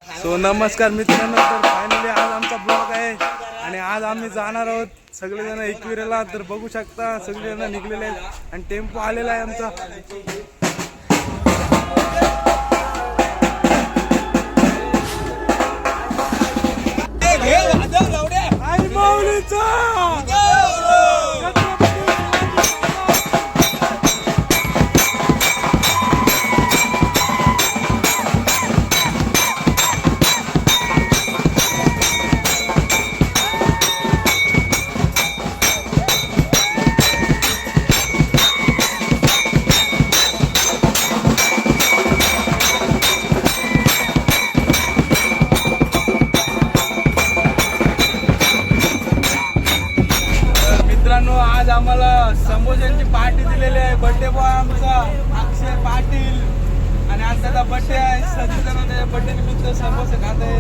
So नमस्कार मित्रांनो, तर फायनली आज आमचा ब्लॉग आहे आणि आज आम्ही जाणार आहोत सगळेजण एकविरेला. तर बघू शकता सगळेजण निघलेले आहेत आणि टेम्पो आलेला आहे आमचा. आज आम्हाला संबोधनची पार्टी दिलेली आहे. बर्थडे बॉय आमचा अक्षय पाटील आणि आज त्याचा बर्थडे आहे. सगळेजण बर्थडे निमित्त समोसे खात आहे.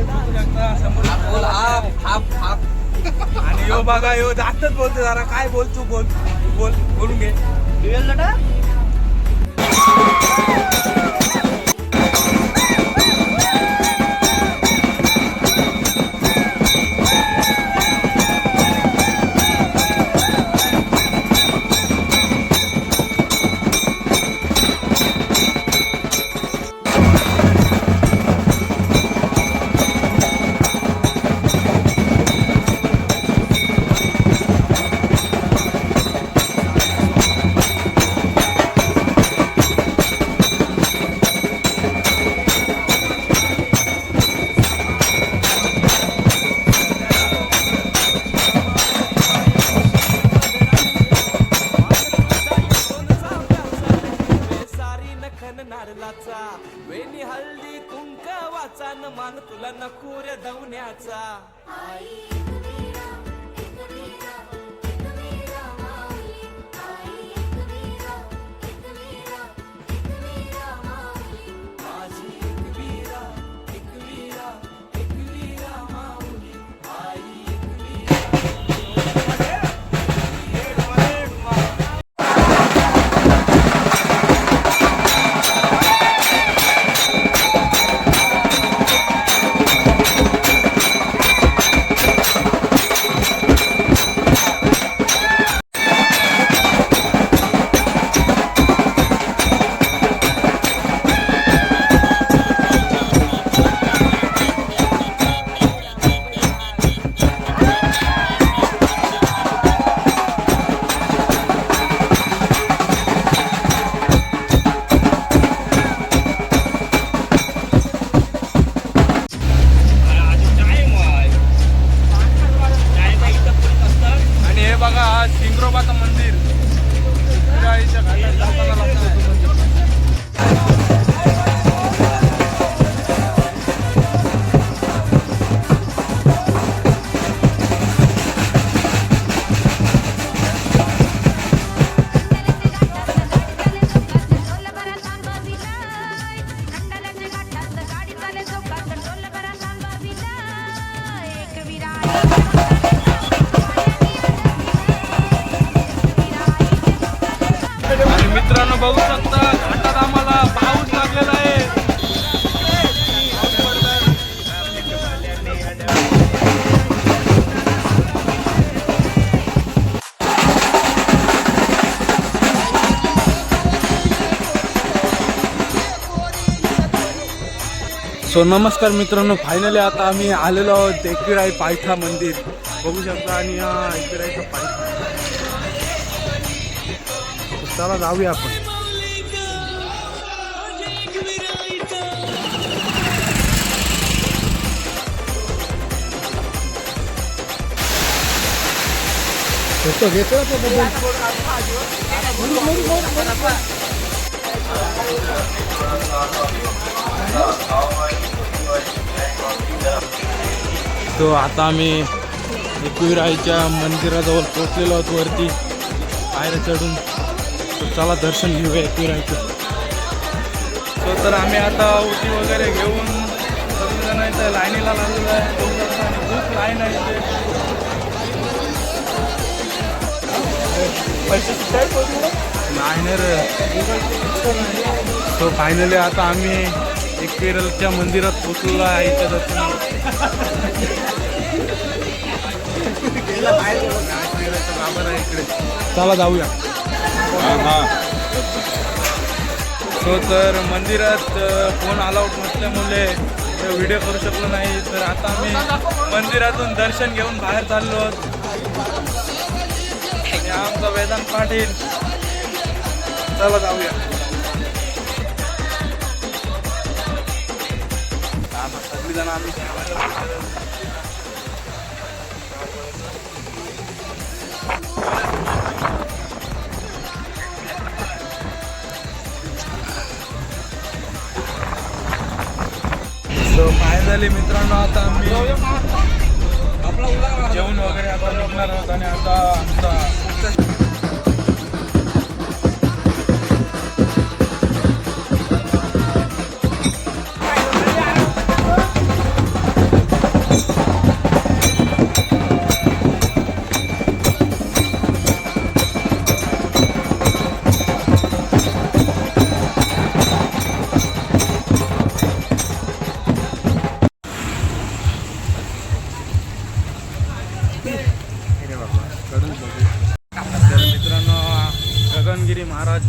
आणि यो बघा यो जास्तच बोलतो. जरा काय बोल तू बोलून घे. वेणी हल्दी कुंकवाचा न मान तुला नकुऱ्या धावण्याचा. सिंग्रोबाचं मंदिर घाटात मित्रांनो बघू शकता घाटात आम्हाला पाऊस लागलेला आहे. सो नमस्कार मित्रांनो, फायनली आता आम्ही आलेलो आहोत एकविराई पायथा मंदिर बघू शकता. आणि हा एकविराईचा पायथा. चला जाऊया आपण. तो आता आम्ही एकविराईच्या मंदिराजवळ पोहोचलेलो आहोत. वरती पायऱ्या चढून चला दर्शन घेऊया एकविराईचं. तर आम्ही आता उटी वगैरे घेऊन सगळेजण इथं लाईनीला लागलेलं आहे. खूप लाईन आहे. नाही रे. सो फायनली आता आम्ही एकविराच्या मंदिरात पोचलेलो आहे आईच्या दर्शनाला. बाबर आहे इकडे, चला जाऊया. सो तर मंदिरात फोन अलाउड नसल्यामुळे व्हिडिओ करू शकलो नाही. तर आता आम्ही मंदिरातून दर्शन घेऊन बाहेर चाललो आहोत. आणि आमचा वेदांत पाटील, चला जाऊया. सगळीजण आम्ही फायनली मित्रांनो आता आम्ही जेवण वगैरे आता निघणार आहोत. आणि आता आमचा गगनगिरी महाराज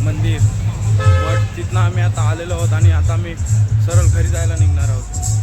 मंदिर बट तिथनं आम्ही आता आलेलो आहोत. आणि आता आम्ही सरळ घरी जायला निघणार आहोत.